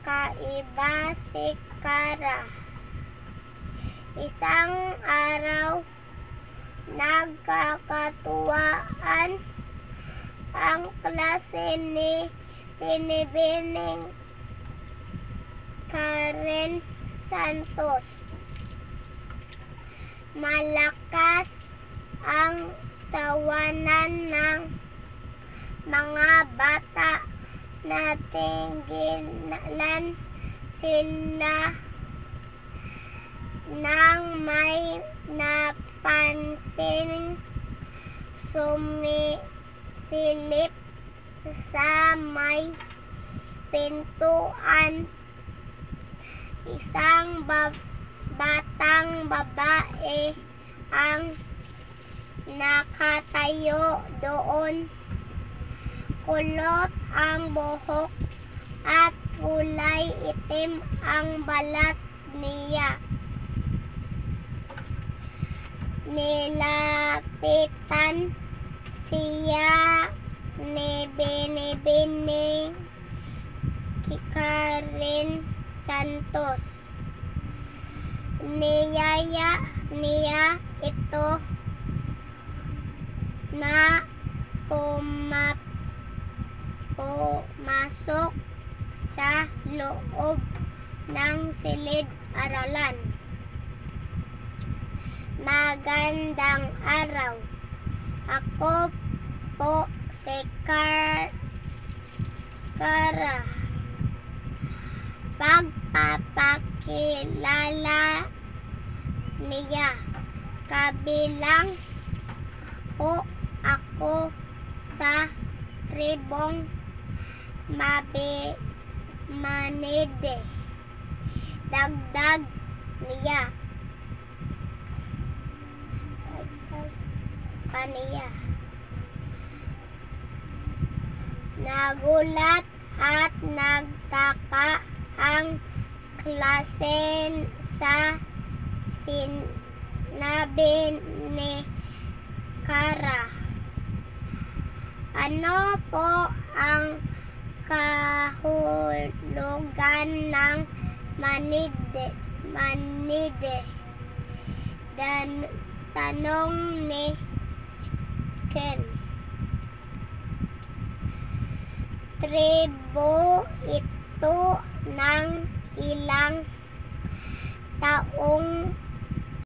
kakaiba si Kara. Isang araw, nagkakatuwaan ang klase ni Binibining Karen Santos. Malakas ang tawanan ng mga bata na tinggilan sila nang may napansin sumisilip sa may pintuan. Isang batang babae ang nakatayo doon. Kulot ang buhok at kulay itim ang balat niya. Nilapitan siya ni Binibining Karen Santos. Niyaya niya ito na pumasok sa loob ng silid-aralan. Magandang araw. Ako po si Kara. Pagpapakilala niya. Kabilang po ako sa tribong Manide. Dagdag niya. Nagulat at nagtaka ang klase sa sinabi ni Kara. Ano po ang kahulugan ng Manide? Tanong ni Ken. Tribo ito ng ilang taong